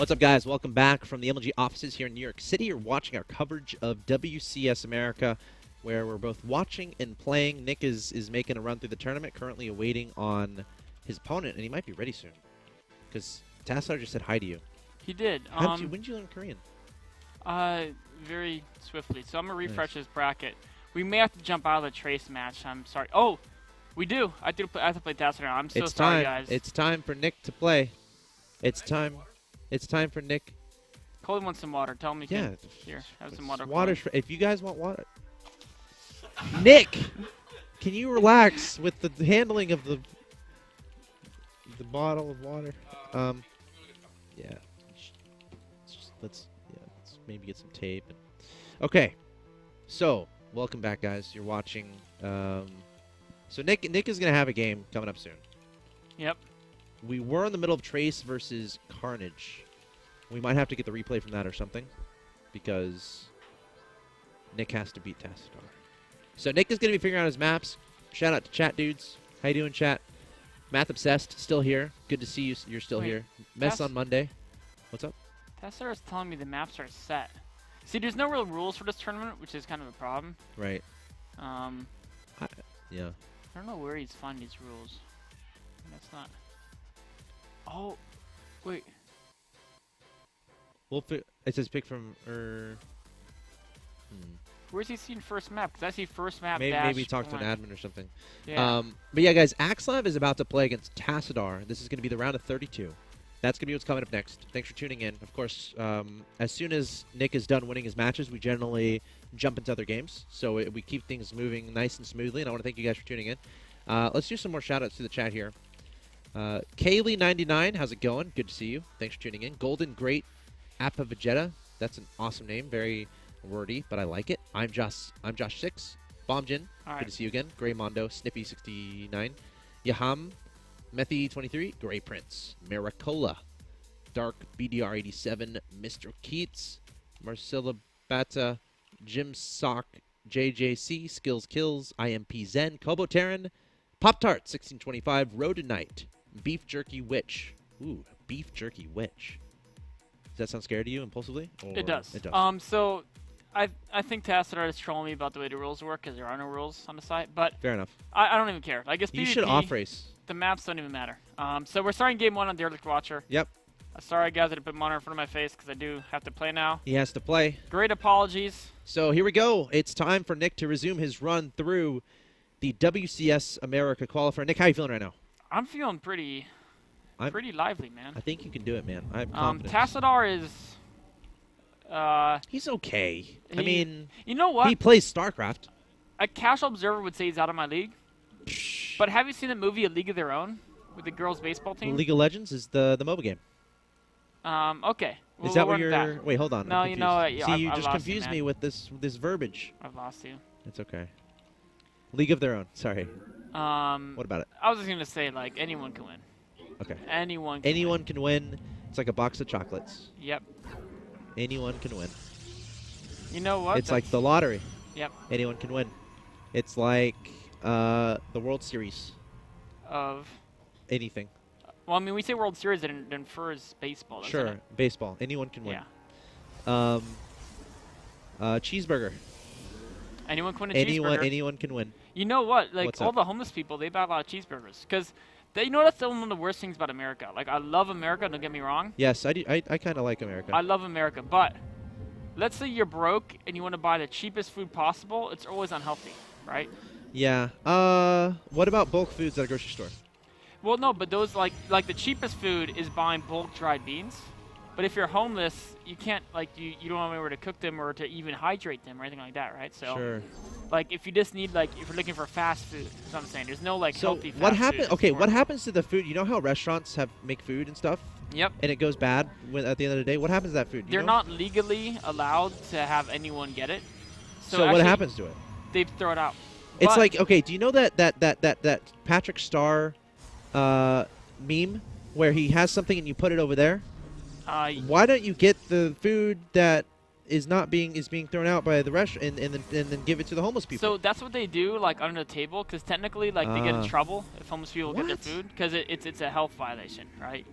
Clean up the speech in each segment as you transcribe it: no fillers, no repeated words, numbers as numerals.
What's up, guys? Welcome back from the MLG offices here in New York City. You're watching our coverage of WCS America, where we're both watching and playing. Nick is making a run through the tournament, currently awaiting on his opponent, and he might be ready soon. Because Tassadar just said hi to you. He did. When did you learn Korean? Very swiftly. So I'm going to refresh his bracket. We may have to jump out of the Trace match. I'm sorry. Oh, we do. I have to play Tassadar. I'm so sorry, guys. It's time for Nick to play. It's time. It's time for Nick. Coley wants some water. Tell him Yeah. Here, have some water. Water. If you guys want water. Nick, can you relax with the handling of the bottle of water? Yeah. Let's maybe get some tape. Okay. So, welcome back, guys. You're watching. So Nick is gonna have a game coming up soon. Yep. We were in the middle of Trace versus Carnage. We might have to get the replay from that or something, because Nick has to beat Tassadar. So Nick is going to be figuring out his maps. Shout out to chat dudes. How you doing, chat? Math Obsessed, still here. Good to see you. You're still here. Mess on Monday. What's up? Tassadar is telling me the maps are set. See, there's no real rules for this tournament, which is kind of a problem. Right. Yeah. I don't know where he's finding these rules. That's not... Oh, wait. It says pick from... Where's he seen first map? Because I see first map Maybe talk to an admin or something. Yeah. But yeah, guys, Axslav is about to play against Tassadar. This is going to be the round of 32. That's going to be what's coming up next. Thanks for tuning in. Of course, as soon as Nick is done winning his matches, we generally jump into other games. So we keep things moving nice and smoothly, and I want to thank you guys for tuning in. Let's do some more shout-outs to the chat here. Kaylee99, how's it going? Good to see you. Thanks for tuning in. Golden Great Appa Vegeta. That's an awesome name. Very wordy, but I like it. I'm Josh6. Bombjin. Good to see you again. Gray Mondo. Snippy69. Yaham. Methy23. Gray Prince. Maricola. Dark BDR87. Mr. Keats. Marcilla Bata. Jim Sock. JJC. Skills Kills. IMP Zen. Kobo Terran. Pop Tart 1625. Rodonite. Beef Jerky Witch. Ooh, Beef Jerky Witch. Does that sound scary to you impulsively? It does. It does. So I think Tassadar is trolling me about the way the rules work because there are no rules on the site. But fair enough. I don't even care. I guess you PvP, should off race. The maps don't even matter. So we're starting game 1 on Derelict Watcher. Yep. Sorry, guys, I had to put monitor in front of my face because I do have to play now. He has to play. Great apologies. So here we go. It's time for Nick to resume his run through the WCS America Qualifier. Nick, how you feeling right now? I'm feeling pretty lively, man. I think you can do it, man. I have confidence. Tassadar is... he's okay. I mean... You know what? He plays STARCRAFT. A casual observer would say he's out of my league. But have you seen the movie A League of Their Own with the girls' baseball team? League of Legends is the MOBA game. Okay. Is that what you're... Wait, hold on. No, you know what? Yeah, see, you I've just lost confused you, me with this verbiage. I've lost you. It's okay. League of Their Own. Sorry. What about it? I was just going to say, like, anyone can win. Okay. Anyone can win. It's like a box of chocolates. Yep. Anyone can win. You know what? It's like the lottery. Yep. Anyone can win. It's like the World Series. Of? Anything. Well, I mean, we say World Series, it infers baseball, doesn't Sure. it? Baseball. Anyone can win. Yeah. Cheeseburger. Anyone can win a cheeseburger. Anyone can win. You know what? Like, What's all up? the homeless people, they buy a lot of cheeseburgers. Because, you know, that's one of the worst things about America. Like, I love America, don't get me wrong. Yes, I do. I kind of like America. I love America, but let's say you're broke and you want to buy the cheapest food possible. It's always unhealthy, right? Yeah. What about bulk foods at a grocery store? Well, no, but those, like the cheapest food is buying bulk dried beans. But if you're homeless, you can't, like, you don't have anywhere to cook them or to even hydrate them or anything like that, right? So, sure. Like, if you just need, like, if you're looking for fast food, that's what I'm saying. There's no, like, healthy fast what food. happens? Okay, what happens to the food? You know how restaurants make food and stuff? Yep. And it goes bad at the end of the day? What happens to that food? They're not legally allowed to have anyone get it. So what happens to it? They throw it out. It's like, okay, do you know that Patrick Star meme where he has something and you put it over there? Why don't you get the food that is being thrown out by the restaurant and then give it to the homeless people? So that's what they do, like, under the table, because technically, like, they get in trouble if homeless people get their food, because it's a health violation, right?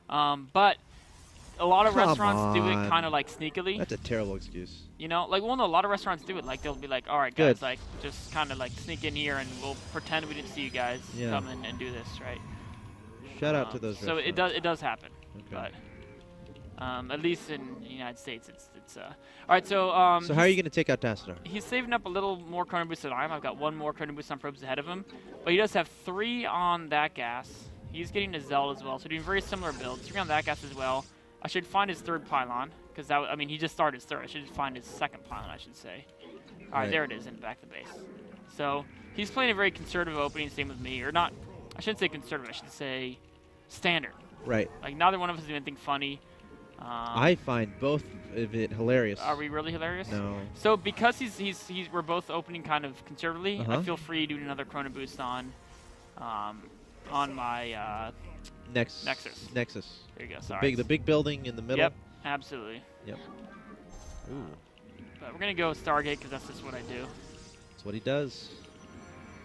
But a lot of Come restaurants do it on. kind of like sneakily. That's a terrible excuse. You know, like, well, no, a lot of restaurants do it. Like, they'll be like, all right, guys, like, just kind of like sneak in here and we'll pretend we didn't see you guys come in and do this, right? Shout out to those So restaurants. it does happen, Okay. but at least in the United States, it's all right. So So how are you going to take out Tassadar? he's saving up a little more chrono boost than I am. I've got one more chrono boost on probes ahead of him, but he does have 3 on that gas. He's getting a Zeld as well, so doing very similar builds. 3 on that gas as well. I should find his 3rd pylon, because I mean, he just started his 3rd. I should find his 2nd pylon, I should say. All right, there it is in the back of the base. So he's playing a very conservative opening, same with me, or not. I shouldn't say conservative. I should say standard. Right. Like, neither one of us is doing anything funny. I find both of it hilarious. Are we really hilarious? No. So because we're both opening kind of conservatively, I feel free to do another chrono boost on my Nexus. There you go. Sorry. The big building in the middle. Yep. Absolutely. Yep. Ooh. But we're gonna go Stargate because that's just what I do. That's what he does.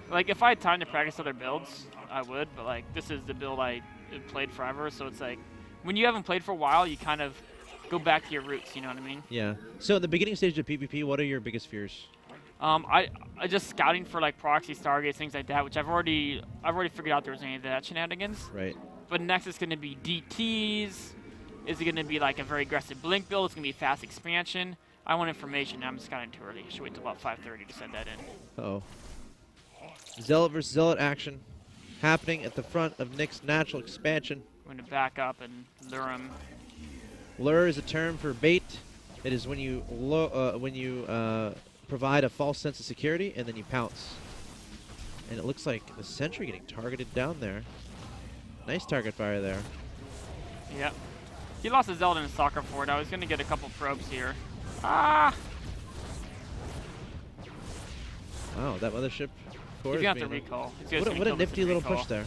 Like, if I had time to practice other builds, I would. But like, this is the build I played forever, so it's like, when you haven't played for a while, you kind of go back to your roots. You know what I mean? Yeah. So in the beginning stage of PvP, what are your biggest fears? I just scouting for like proxy Stargates, things like that, which I've already figured out there was any of that shenanigans. Right. But next it's going to be DTs. Is it going to be like a very aggressive blink build? It's going to be fast expansion. I want information. I'm scouting too early. I should wait till about 5:30 to send that in. Uh-oh. Zealot versus Zealot action happening at the front of Nick's natural expansion. I'm going to back up and lure him. Lure is a term for bait. It is when you provide a false sense of security and then you pounce. And it looks like the sentry getting targeted down there. Nice target fire there. Yep. He lost his Zelda in his soccer for it. I was going to get a couple probes here. Ah! Wow, that mothership core He's is going to have to being recall. what a nifty little push there.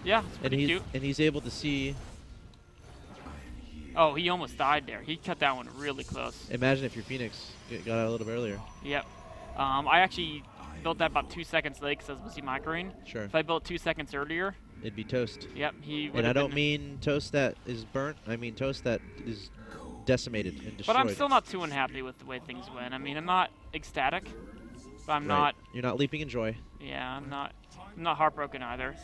Yeah, it's pretty cute. And he's able to see. Oh, he almost died there. He cut that one really close. Imagine if your Phoenix got out a little bit earlier. Yep. I actually built that about 2 seconds late because I was busy microing. Sure. If I built 2 seconds earlier, it'd be toast. Yep, he would. And I don't mean toast that is burnt. I mean toast that is decimated and destroyed. But I'm still not too unhappy with the way things went. I mean, I'm not ecstatic, but I'm not. You're not leaping in joy. Yeah, I'm not heartbroken either.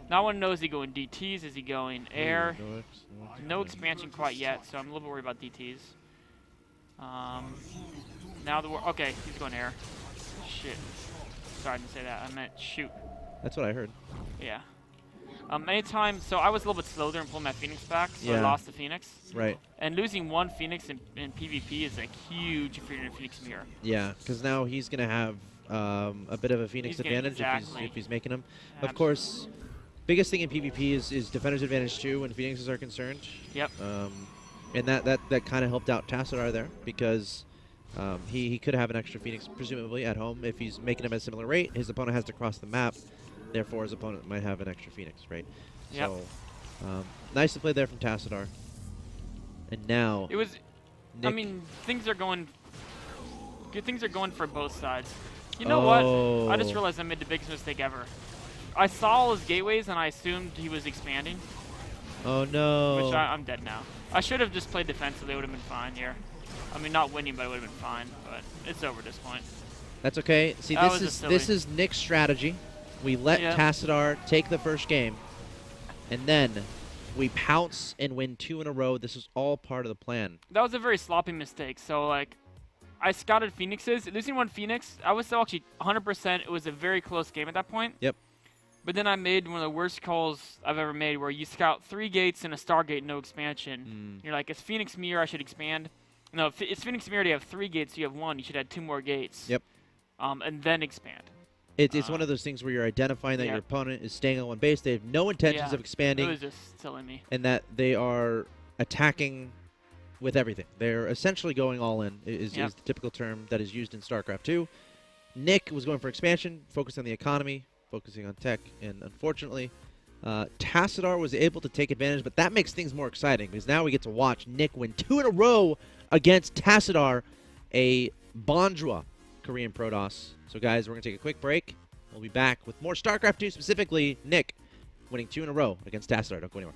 No one knows, is he going DTs? Is he going air? No expansion quite yet, so I'm a little bit worried about DTs. Now okay, he's going air. Shit. Sorry, I didn't say that. I meant shoot. That's what I heard. Yeah. Anytime, so I was a little bit slow there in pulling my Phoenix back, so I lost the Phoenix. Right. And losing 1 Phoenix in PvP is a huge if you're in a Phoenix mirror. Yeah, because now he's going to have a bit of a Phoenix advantage if he's making them. Absolutely. Of course, biggest thing in PvP is defender's advantage too when Phoenixes are concerned. Yep. And that kind of helped out Tassadar there because he could have an extra Phoenix presumably at home if he's making them at a similar rate. His opponent has to cross the map. Therefore, his opponent might have an extra Phoenix, right? Yep. So, nice to play there from Tassadar. And now, it was. Nick. I mean, things are going for both sides. You know what? I just realized I made the biggest mistake ever. I saw all his gateways and I assumed he was expanding. Oh no! Which I'm dead now. I should have just played defensively. It would have been fine here. I mean, not winning, but it would have been fine. But it's over at this point. That's okay. See, this is Nick's strategy. We let Tassadar take the first game, and then we pounce and win 2 in a row. This is all part of the plan. That was a very sloppy mistake. So, like, I scouted Phoenixes. Losing 1 Phoenix, I was still actually 100%. It was a very close game at that point. Yep. But then I made one of the worst calls I've ever made where you scout 3 gates and a Stargate, no expansion. You're like, it's Phoenix Mirror, I should expand. No, it's Phoenix Mirror, you have 3 gates, you have 1. You should add 2 more gates. Yep. And then expand. It's one of those things where you're identifying that your opponent is staying on one base. They have no intentions of expanding. It was just silly me. And that they are attacking with everything. They're essentially going all in, is the typical term that is used in StarCraft 2. Nick was going for expansion, focused on the economy, focusing on tech, and unfortunately, Tassadar was able to take advantage, but that makes things more exciting because now we get to watch Nick win 2 in a row against Tassadar, a Bondra Korean Protoss. So guys, we're going to take a quick break. We'll be back with more StarCraft 2, specifically Nick winning 2 in a row against Tassadar. Don't go anywhere.